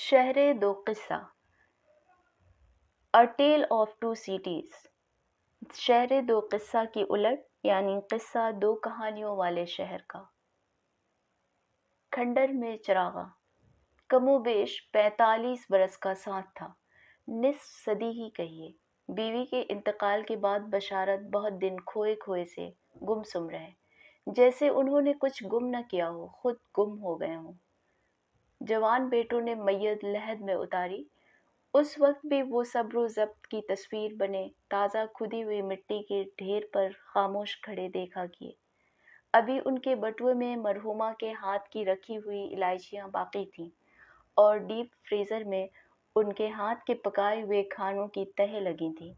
شہر دو قصہ A Tale of Two Cities. شہر دو قصہ کی الٹ یعنی قصہ دو کہانیوں والے شہر کا۔ کھنڈر میں چراغاں کم و بیش 45 برس کا ساتھ تھا، نصف صدی ہی کہیے۔ بیوی کے انتقال کے بعد بشارت بہت دن کھوئے کھوئے سے گم سم رہے، جیسے انہوں نے کچھ گم نہ کیا ہو، خود گم ہو گئے ہوں۔ جوان بیٹوں نے میت لحد میں اتاری، اس وقت بھی وہ صبر و ضبط کی تصویر بنے تازہ کھدی ہوئی مٹی کے ڈھیر پر خاموش کھڑے دیکھا کیے۔ ابھی ان کے بٹوے میں مرحومہ کے ہاتھ کی رکھی ہوئی الائچیاں باقی تھیں اور ڈیپ فریزر میں ان کے ہاتھ کے پکائے ہوئے کھانوں کی تہیں لگی تھیں۔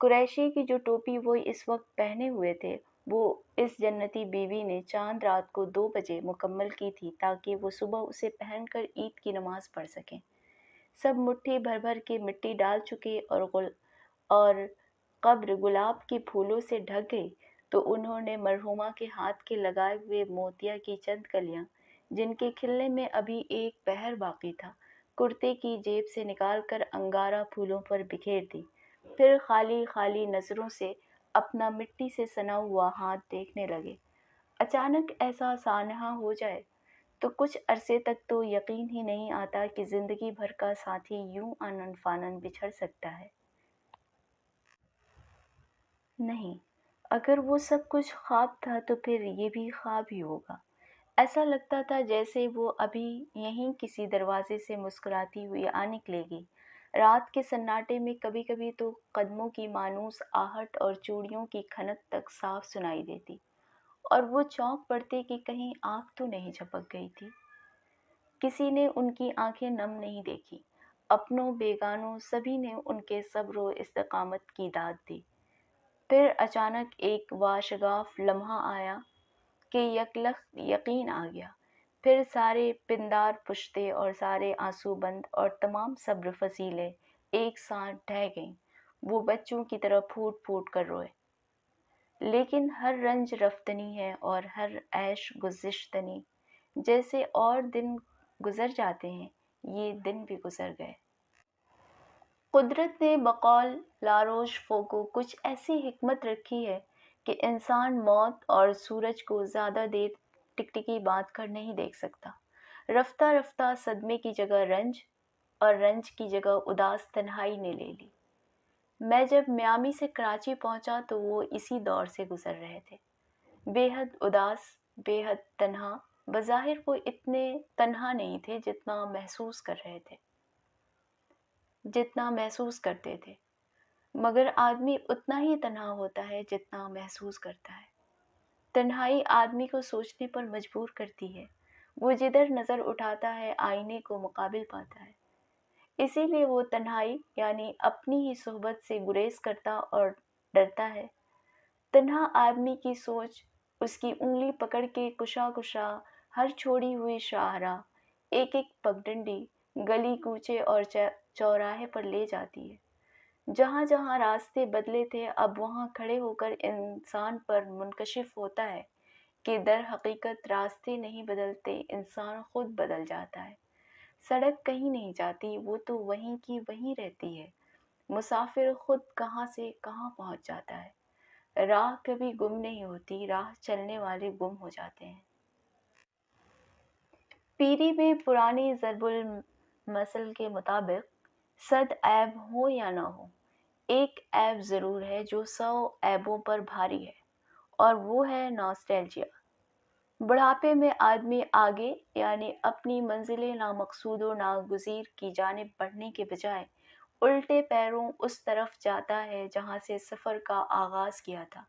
قریشی کی جو ٹوپی وہ اس وقت پہنے ہوئے تھے، وہ اس جنتی بیوی نے چاند رات کو 2 بجے مکمل کی تھی تاکہ وہ صبح اسے پہن کر عید کی نماز پڑھ سکیں۔ سب مٹھی بھر بھر کے مٹی ڈال چکے اور قبر گلاب کے پھولوں سے ڈھک گئی تو انہوں نے مرحومہ کے ہاتھ کے لگائے ہوئے موتیا کی چند کلیاں، جن کے کھلنے میں ابھی ایک پہر باقی تھا، کرتے کی جیب سے نکال کر انگارہ پھولوں پر بکھیر دی۔ پھر خالی خالی نظروں سے اپنا مٹی سے سنا ہوا ہاتھ دیکھنے لگے۔ اچانک ایسا سانحہ ہو جائے تو کچھ عرصے تک تو یقین ہی نہیں آتا کہ زندگی بھر کا ساتھی یوں آنن فانن بچھڑ سکتا ہے۔ نہیں، اگر وہ سب کچھ خواب تھا تو پھر یہ بھی خواب ہی ہوگا۔ ایسا لگتا تھا جیسے وہ ابھی یہیں کسی دروازے سے مسکراتی ہوئی آ نکلے گی۔ رات کے سناٹے میں کبھی کبھی تو قدموں کی مانوس آہٹ اور چوڑیوں کی کھنک تک صاف سنائی دیتی، اور وہ چونک پڑتے کہ کہیں آنکھ تو نہیں جھپک گئی تھی۔ کسی نے ان کی آنکھیں نم نہیں دیکھی، اپنوں بیگانوں سبھی نے ان کے صبر و استقامت کی داد دی۔ پھر اچانک ایک واشگاف لمحہ آیا کہ یکلخت یقین آ گیا، پھر سارے پندار پشتے اور سارے آنسو بند اور تمام صبر فضیلیں ایک ساتھ ڈھہ گئیں۔ وہ بچوں کی طرح پھوٹ پھوٹ کر روئے۔ لیکن ہر رنج رفتنی ہے اور ہر عیش گزشتنی، جیسے اور دن گزر جاتے ہیں، یہ دن بھی گزر گئے۔ قدرت نے بقول لاروش فوکو کچھ ایسی حکمت رکھی ہے کہ انسان موت اور سورج کو زیادہ دیر ٹکٹکی باندھ کر نہیں دیکھ سکتا۔ رفتہ رفتہ صدمے کی جگہ رنج اور رنج کی جگہ اداس تنہائی نے لے لی۔ میں جب میامی سے کراچی پہنچا تو وہ اسی دور سے گزر رہے تھے، بے حد اداس، بے حد تنہا۔ بظاہر وہ اتنے تنہا نہیں تھے جتنا محسوس کرتے تھے، مگر آدمی اتنا ہی تنہا ہوتا ہے جتنا محسوس کرتا ہے۔ تنہائی آدمی کو سوچنے پر مجبور کرتی ہے، وہ جدھر نظر اٹھاتا ہے آئینے کو مقابل پاتا ہے۔ اسی لیے وہ تنہائی یعنی اپنی ہی صحبت سے گریز کرتا اور ڈرتا ہے۔ تنہا آدمی کی سوچ اس کی انگلی پکڑ کے کشا کشا ہر چھوڑی ہوئی شاہراہ، ایک ایک پگڈنڈی، گلی کوچے اور چوراہے پر لے جاتی ہے۔ جہاں جہاں راستے بدلے تھے، اب وہاں کھڑے ہو کر انسان پر منکشف ہوتا ہے کہ در حقیقت راستے نہیں بدلتے، انسان خود بدل جاتا ہے۔ سڑک کہیں نہیں جاتی، وہ تو وہیں کی وہیں رہتی ہے۔ مسافر خود کہاں سے کہاں پہنچ جاتا ہے۔ راہ کبھی گم نہیں ہوتی، راہ چلنے والے گم ہو جاتے ہیں۔ پیری میں پرانی ضرب المثل کے مطابق 100 عیب ہوں یا نہ ہوں، ایک عیب ضرور ہے جو 100 عیبوں پر بھاری ہے، اور وہ ہے ناسٹیلجیا۔ بڑھاپے میں آدمی آگے یعنی اپنی منزل نامقصود و ناگزیر کی جانب بڑھنے کے بجائے الٹے پیروں اس طرف جاتا ہے جہاں سے سفر کا آغاز کیا تھا۔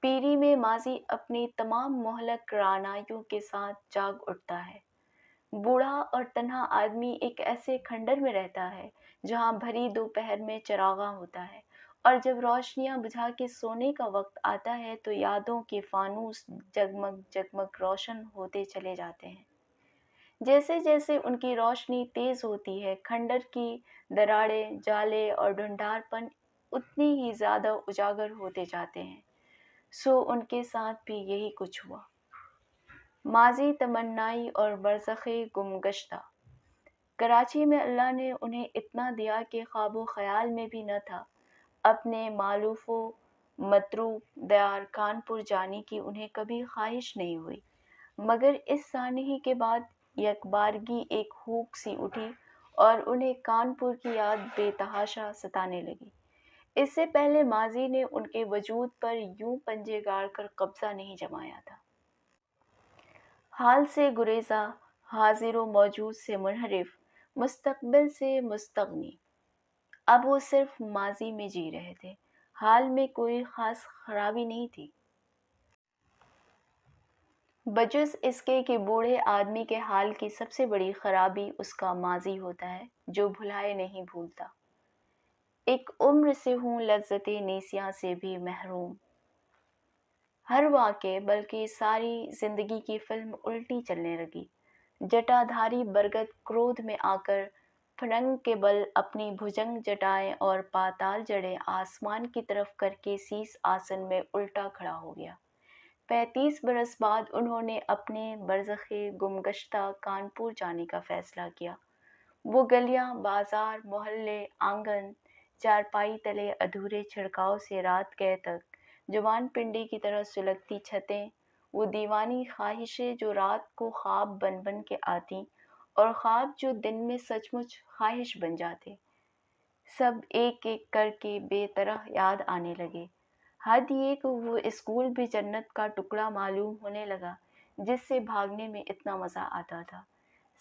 پیری میں ماضی اپنی تمام مہلک رعنائیوں کے ساتھ جاگ اٹھتا ہے۔ بوڑھا اور تنہا آدمی ایک ایسے کھنڈر میں رہتا ہے جہاں بھری دوپہر میں چراغاں ہوتا ہے، اور جب روشنیاں بجھا کے سونے کا وقت آتا ہے تو یادوں کے فانوس جگمگ جگمگ روشن ہوتے چلے جاتے ہیں۔ جیسے جیسے ان کی روشنی تیز ہوتی ہے، کھنڈر کی دراڑیں، جالے اور ڈھونڈار پن اتنی ہی زیادہ اجاگر ہوتے جاتے ہیں۔ سو ان کے ساتھ بھی یہی کچھ ہوا۔ ماضی تمنائی اور برزخ گم گشتہ کراچی میں اللہ نے انہیں اتنا دیا کہ خواب و خیال میں بھی نہ تھا اپنے مالوف و متروک دیار کانپور جانے کی انہیں کبھی خواہش نہیں ہوئی، مگر اس سانحے کے بعد یک بارگی ایک ہوک سی اٹھی اور انہیں کانپور کی یاد بے تحاشا ستانے لگی۔ اس سے پہلے ماضی نے ان کے وجود پر یوں پنجے گاڑ کر قبضہ نہیں جمایا تھا۔ حال سے گریزاں، حاضر و موجود سے منحرف، مستقبل سے مستغنی، اب وہ صرف ماضی میں جی رہے تھے۔ حال میں کوئی خاص خرابی نہیں تھی، بجز اس کے کہ بوڑھے آدمی کے حال کی سب سے بڑی خرابی اس کا ماضی ہوتا ہے جو بھلائے نہیں بھولتا۔ ایک عمر سے ہوں لذت نیسیاں سے بھی محروم، ہر واقعے بلکہ ساری زندگی کی فلم الٹی چلنے لگی۔ جٹا دھاری برگد کرودھ میں آ کر فرنگ کے بل اپنی بھجنگ جٹائیں اور پاتال جڑیں آسمان کی طرف کر کے سیس آسن میں الٹا کھڑا ہو گیا۔ 35 برس بعد انہوں نے اپنے برزخ گمگشتہ کانپور جانے کا فیصلہ کیا۔ وہ گلیاں، بازار، محلے، آنگن، چارپائی تلے ادھورے چھڑکاؤ سے رات گئے تک، جوان پنڈی کی طرح سلگتی چھتیں، وہ دیوانی خواہشیں جو رات کو خواب بن بن کے آتی اور خواب جو دن میں سچ مچ خواہش بن جاتے، سب ایک ایک کر کے بے طرح یاد آنے لگے۔ حد یہ کہ وہ اسکول بھی جنت کا ٹکڑا معلوم ہونے لگا جس سے بھاگنے میں اتنا مزہ آتا تھا۔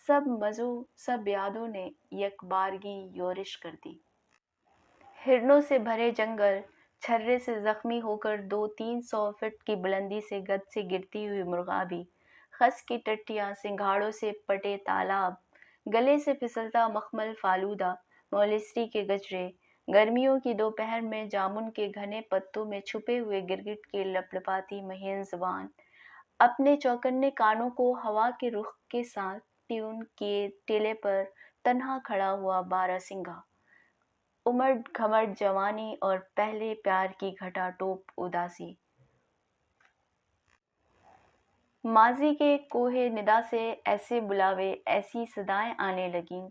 سب مزوں، سب یادوں نے یک بارگی یورش کر دی۔ ہرنوں سے بھرے جنگل، چھرے سے زخمی ہو کر 200-300 فٹ کی بلندی سے گد سے گرتی ہوئی مرغابی، خس کی ٹٹیاں، سنگھاڑوں سے پٹے تالاب، گلے سے پھسلتا مخمل فالودہ، مولیسٹی کے گجرے، گرمیوں کی دوپہر میں جامن کے گھنے پتوں میں چھپے ہوئے گرگٹ کی لپلپاتی مہین زبان، اپنے چوکنے کانوں کو ہوا کے رخ کے ساتھ ٹیون کیے ٹیلے پر تنہا کھڑا ہوا باراسنگھا، امڑ گھمڑ جوانی اور پہلے پیار کی گھٹا ٹوپ اداسی۔ ماضی کے کوہ ندا سے ایسے بلاوے، ایسی صدائیں آنے لگیں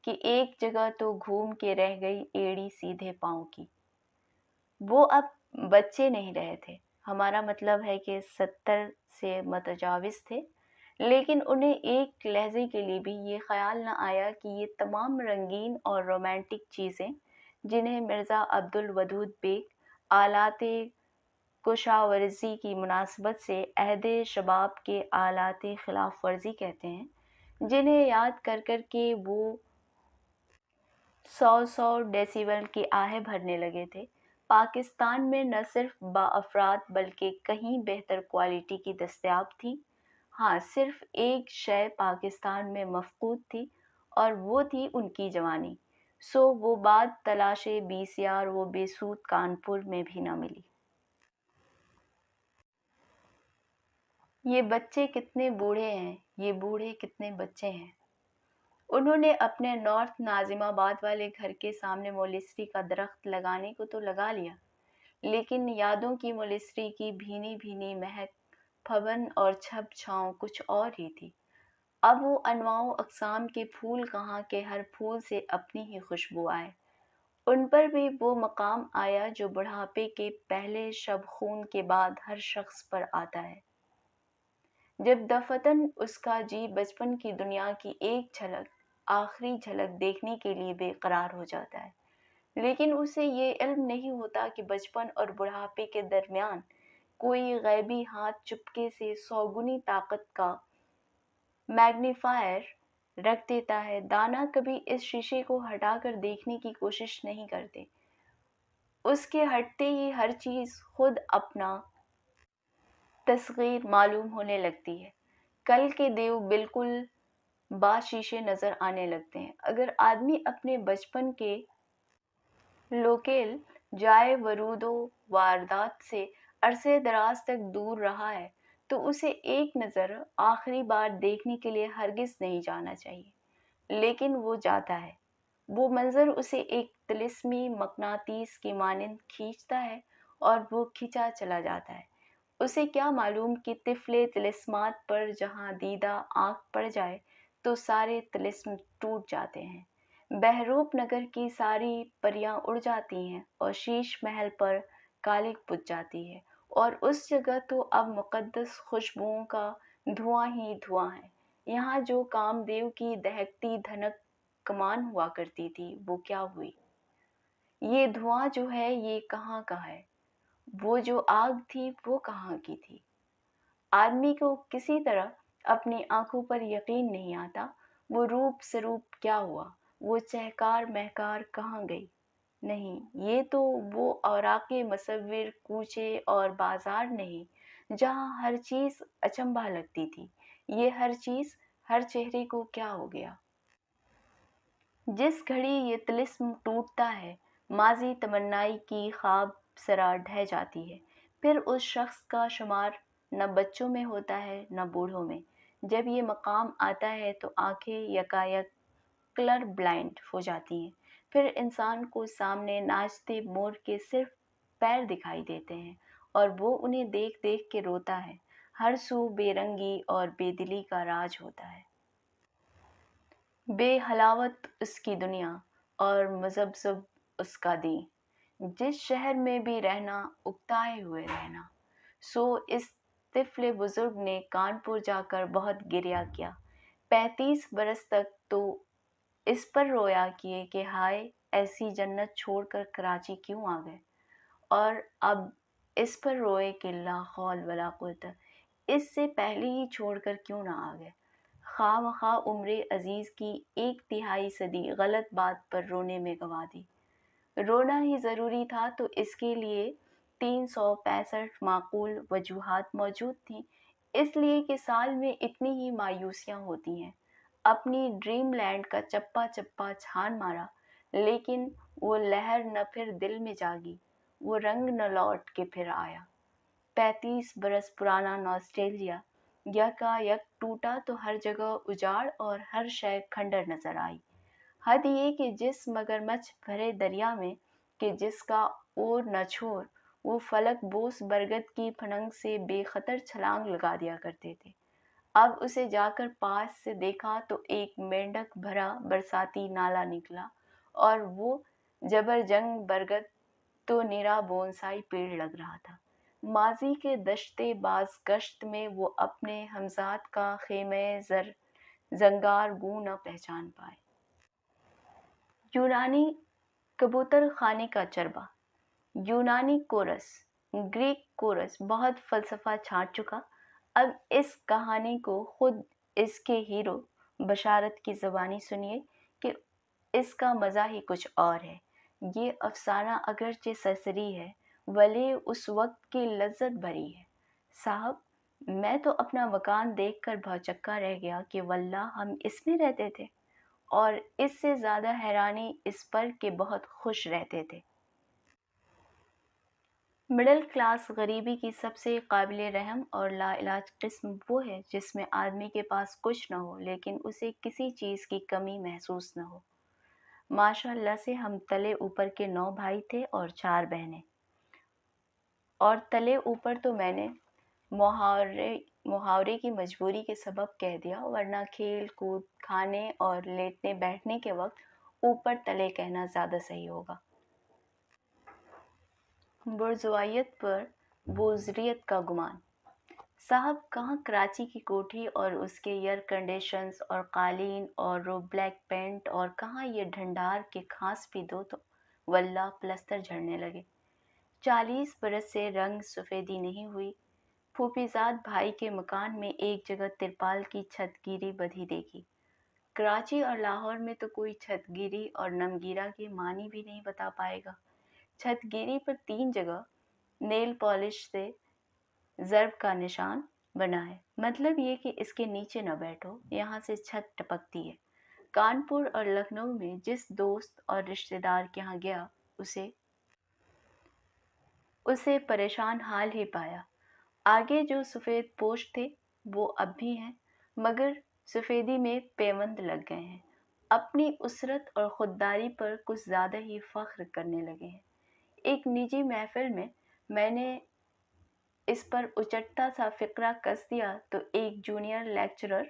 کہ ایک جگہ تو گھوم کے رہ گئی ایڑی سیدھے پاؤں کی۔ وہ اب بچے نہیں رہے تھے، ہمارا مطلب ہے کہ 70 سے متجاوز تھے، لیکن انہیں ایک لہجے کے لیے بھی یہ خیال نہ آیا کہ یہ تمام رنگین اور رومانٹک چیزیں جنہیں مرزا عبد الودود بیگ آلات کشاورزی کی مناسبت سے عہد شباب کے آلات خلاف ورزی کہتے ہیں، جنہیں یاد کر کر کے وہ 100 ڈیسیبل کی آہیں بھرنے لگے تھے، پاکستان میں نہ صرف باافراد بلکہ کہیں بہتر کوالٹی کی دستیاب تھی۔ ہاں، صرف ایک شے پاکستان میں مفقود تھی اور وہ تھی ان کی جوانی، سو وہ بات تلاش بیسیار و بے سود کانپور میں بھی نہ ملی۔ یہ بچے کتنے بوڑھے ہیں، یہ بوڑھے کتنے بچے ہیں۔ انہوں نے اپنے نارتھ ناظم آباد والے گھر کے سامنے مولیسٹی کا درخت لگانے کو تو لگا لیا، لیکن یادوں کی مولیسٹی کی بھینی بھینی مہک، پھبن اور چھب چھاؤں کچھ اور ہی تھی۔ اب وہ انواع و اقسام کے پھول کہاں کہ ہر پھول سے اپنی ہی خوشبو آئے۔ ان پر بھی وہ مقام آیا جو بڑھاپے کے پہلے شب خون کے بعد ہر شخص پر آتا ہے، جب دفعتاً اس کا جی بچپن کی دنیا کی ایک جھلک، آخری جھلک دیکھنے کے لیے بے قرار ہو جاتا ہے، لیکن اسے یہ علم نہیں ہوتا کہ بچپن اور بڑھاپے کے درمیان کوئی غیبی ہاتھ چپکے سے 100 گنی طاقت کا میگنیفائر رکھ دیتا ہے۔ دانا کبھی اس شیشے کو ہٹا کر دیکھنے کی کوشش نہیں کرتے، اس کے ہٹتے ہی ہر چیز خود اپنا تصغیر معلوم ہونے لگتی ہے۔ کل کے دیو بالکل با شیشے نظر آنے لگتے ہیں۔ اگر آدمی اپنے بچپن کے لوکیل جائے ورود و واردات سے عرصے دراز تک دور رہا ہے تو اسے ایک نظر آخری بار دیکھنے کے لیے ہرگز نہیں جانا چاہیے، لیکن وہ جاتا ہے۔ وہ منظر اسے ایک طلسمی مقناطیس کی مانند کھینچتا ہے اور وہ کھنچا چلا جاتا ہے۔ اسے کیا معلوم کہ طفل طلسمات پر جہاں دیدہ آنکھ پڑ جائے تو سارے طلسم ٹوٹ جاتے ہیں۔ بہروپ نگر کی ساری پریاں اڑ جاتی ہیں اور شیش محل پر کالک بجھ جاتی ہے، اور اس جگہ تو اب مقدس خوشبوؤں کا دھواں ہی دھواں ہے۔ یہاں جو کام دیو کی دہکتی دھنک کمان ہوا کرتی تھی وہ کیا ہوئی؟ یہ دھواں جو ہے یہ کہاں کا ہے؟ وہ جو آگ تھی وہ کہاں کی تھی؟ آدمی کو کسی طرح اپنی آنکھوں پر یقین نہیں آتا۔ وہ روپ سروپ کیا ہوا؟ وہ چہکار مہکار کہاں گئی؟ نہیں، یہ تو وہ اوراق مصور کوچے اور بازار نہیں جہاں ہر چیز اچنبھا لگتی تھی۔ یہ ہر چیز، ہر چہرے کو کیا ہو گیا؟ جس گھڑی یہ طلسم ٹوٹتا ہے، ماضی تمنائی کی خواب سرا ڈھہ جاتی ہے۔ پھر اس شخص کا شمار نہ بچوں میں ہوتا ہے نہ بوڑھوں میں۔ جب یہ مقام آتا ہے تو آنکھیں یکایک کلر بلائنڈ ہو جاتی ہیں۔ پھر انسان کو سامنے ناچتے مور کے صرف پیر دکھائی دیتے ہیں، اور وہ انہیں دیکھ دیکھ کے روتا ہے۔ ہر سو بے رنگی اور بے دلی کا راج ہوتا ہے۔ بے حلاوت اس کی دنیا اور مذبذب اس کا دین۔ جس شہر میں بھی رہنا اکتائے ہوئے رہنا۔ سو اس طفل بزرگ نے کانپور جا کر بہت گریہ کیا۔ 35 برس تک تو اس پر رویا کیے کہ ہائے ایسی جنت چھوڑ کر کراچی کیوں آ گئے، اور اب اس پر روئے کہ لا حول ولا قوت، اس سے پہلے ہی چھوڑ کر کیوں نہ آ گئے۔ خواہ مخواہ عمر عزیز کی 1/3 صدی غلط بات پر رونے میں گنوا دی۔ رونا ہی ضروری تھا تو اس کے لیے 365 معقول وجوہات موجود تھیں، اس لیے کہ سال میں اتنی ہی مایوسیاں ہوتی ہیں۔ اپنی ڈریم لینڈ کا چپا چپا چھان مارا، لیکن وہ لہر نہ پھر دل میں جاگی، وہ رنگ نہ لوٹ کے پھر آیا۔ 35 برس پرانا ناسٹیلجیا یکایک ٹوٹا تو ہر جگہ اجاڑ اور ہر شے کھنڈر نظر آئی۔ حد یہ کہ جس مگرمچھ بھرے دریا میں کہ جس کا اور نہ چھور، وہ فلک بوس برگد کی پھنگ سے بے خطر چھلانگ لگا دیا کرتے تھے، اب اسے جا کر پاس سے دیکھا تو ایک مینڈک بھرا برساتی نالا نکلا، اور وہ جبر جنگ برگد تو نرا بونسائی پیڑ لگ رہا تھا۔ ماضی کے دشتے باز گشت میں وہ اپنے ہمزاد کا خیمہ زنگار گو نہ پہچان پائے۔ یونانی کبوتر خانے کا چربا۔ یونانی کورس، گریک کورس بہت فلسفہ چھانٹ چکا۔ اب اس کہانی کو خود اس کے ہیرو بشارت کی زبانی سنیے کہ اس کا مزہ ہی کچھ اور ہے۔ یہ افسانہ اگرچہ سرسری ہے ولی اس وقت کی لذت بھری ہے۔ صاحب، میں تو اپنا مکان دیکھ کر بھوچکا رہ گیا کہ واللہ ہم اس میں رہتے تھے، اور اس سے زیادہ حیرانی اس پر کہ بہت خوش رہتے تھے۔ مڈل کلاس غریبی کی سب سے قابل رحم اور لا علاج قسم وہ ہے جس میں آدمی کے پاس کچھ نہ ہو لیکن اسے کسی چیز کی کمی محسوس نہ ہو۔ ماشاء اللہ سے ہم تلے اوپر کے 9 بھائی تھے اور 4 بہنیں، اور تلے اوپر تو میں نے محاورے کی مجبوری کے سبب کہہ دیا، ورنہ کھیل کود کھانے اور لیٹنے بیٹھنے کے وقت اوپر تلے کہنا زیادہ صحیح ہوگا۔ برجوائیت پر بوزریت کا گمان۔ صاحب، کہاں کراچی کی کوٹھی اور اس کے ایئر کنڈیشنز اور قالین اور رو بلیک پینٹ، اور کہاں یہ ڈھنڈار کے کھانس بھی دو تو واللہ پلستر جھڑنے لگے۔ 40 برس سے رنگ سفیدی نہیں ہوئی۔ پھوپھی زاد بھائی کے مکان میں ایک جگہ ترپال کی چھت گیری بدھی دیکھی۔ کراچی اور لاہور میں تو کوئی چھت گیری اور نمگیرہ کے معنی بھی نہیں بتا پائے گا۔ چھت گیری پر 3 جگہ نیل پالش سے ضرب کا نشان بنا ہے، مطلب یہ کہ اس کے نیچے نہ بیٹھو، یہاں سے چھت ٹپکتی ہے۔ کانپور اور لکھنؤ میں جس دوست اور رشتہ دار کے ہاں گیا اسے پریشان حال ہی پایا۔ آگے جو سفید پوش تھے وہ اب بھی ہیں، مگر سفیدی میں پیوند لگ گئے ہیں، اپنی اسرت اور خودداری پر کچھ زیادہ ہی فخر کرنے لگے ہیں۔ ایک نجی محفل میں نے اس پر اچٹتا سا فقرہ کس دیا تو ایک جونیئر لیکچرر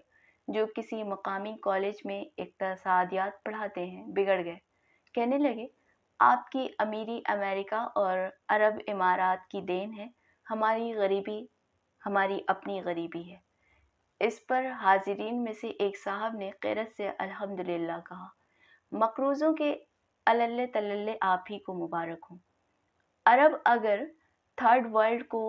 جو کسی مقامی کالج میں اقتصادیات پڑھاتے ہیں بگڑ گئے۔ کہنے لگے، آپ کی امیری امریکہ اور عرب امارات کی دین ہے، ہماری غریبی ہماری اپنی غریبی ہے۔ اس پر حاضرین میں سے ایک صاحب نے غیرت سے الحمدللہ کہا۔ مقروضوں کے اللہ تللے آپ ہی کو مبارک ہوں۔ عرب اگر تھرڈ ورلڈ کو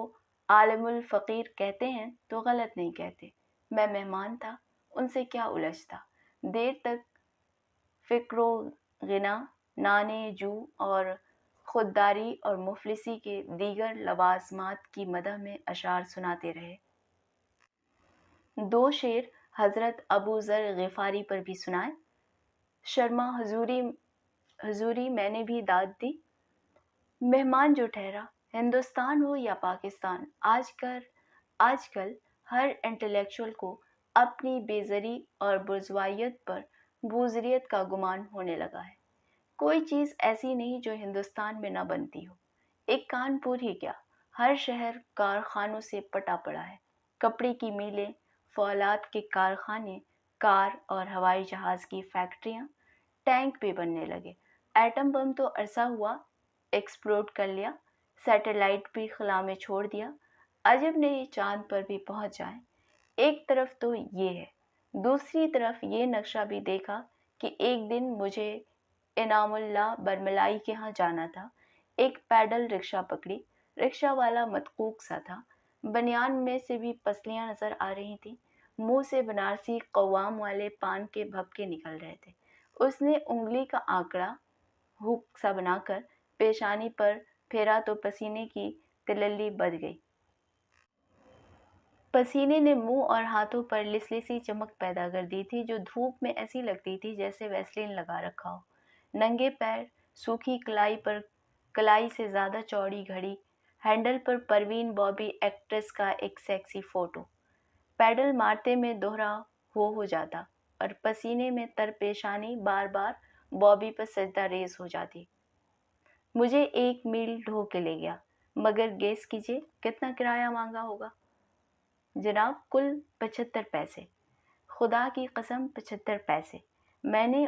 عالم الفقیر کہتے ہیں تو غلط نہیں کہتے۔ میں مہمان تھا، ان سے کیا الجھ تھا۔ دیر تک فقر و غنا، نانے جو اور خودداری اور مفلسی کے دیگر لوازمات کی مدح میں اشعار سناتے رہے۔ دو شعر حضرت ابو ذر غفاری پر بھی سنائے۔ شرما حضوری میں نے بھی داد دی، مہمان جو ٹھہرا، ہندوستان ہو یا پاکستان۔ آج کل ہر انٹلیکچوئل کو اپنی بےزری اور برزوائیت پر بوزریت کا گمان ہونے لگا ہے۔ کوئی چیز ایسی نہیں جو ہندوستان میں نہ بنتی ہو۔ ایک کانپور ہی کیا، ہر شہر کارخانوں سے پٹا پڑا ہے۔ کپڑے کی میلیں، فولاد کے کارخانے، کار اور ہوائی جہاز کی فیکٹریاں، ٹینک بھی بننے لگے۔ ایٹم بم تو عرصہ ہوا ایکسپلوڈ کر لیا، سیٹلائٹ بھی خلا میں چھوڑ دیا۔ عجب نہیں چاند پر بھی پہنچ جائیں۔ ایک طرف تو یہ ہے، دوسری طرف یہ نقشہ بھی دیکھا کہ ایک دن مجھے انعام اللہ برملائی کے ہاں جانا تھا۔ ایک پیڈل رکشہ پکڑی، رکشہ والا مدقوق سا تھا، بنیان میں سے بھی پسلیاں نظر آ رہی تھیں، منہ سے بنارسی قوام والے پان کے بھپکے نکل رہے تھے۔ اس نے انگلی کا آنکڑا ہک سا بنا کر پیشانی پر پھیرا تو پسینے کی تللی بدھ گئی۔ پسینے نے منہ اور ہاتھوں پر لسلسی چمک پیدا کر دی تھی جو دھوپ میں ایسی لگتی تھی جیسے ویسلین لگا رکھا ہو۔ ننگے پیر، سوکھی کلائی پر کلائی سے زیادہ چوڑی گھڑی، ہینڈل پر پروین بابی ایکٹریس کا ایک سیکسی فوٹو۔ پیڈل مارتے میں دوہرا ہو جاتا اور پسینے میں تر پیشانی بار بار بابی پر سجدہ ریز ہو جاتی۔ مجھے 1 میل ڈھو کے لے گیا، مگر گیس کیجئے کتنا کرایہ مانگا ہوگا؟ جناب کل 75 پیسے۔ خدا کی قسم 75 پیسے۔ میں نے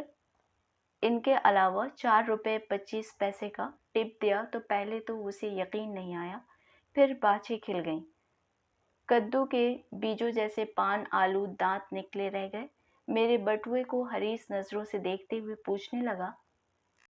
ان کے علاوہ 4 روپے 25 پیسے کا ٹپ دیا تو پہلے تو اسے یقین نہیں آیا، پھر باچھیں کھل گئیں۔ کدو کے بیجوں جیسے پان آلو دانت نکلے رہ گئے۔ میرے بٹوے کو حریص نظروں سے دیکھتے ہوئے پوچھنے لگا،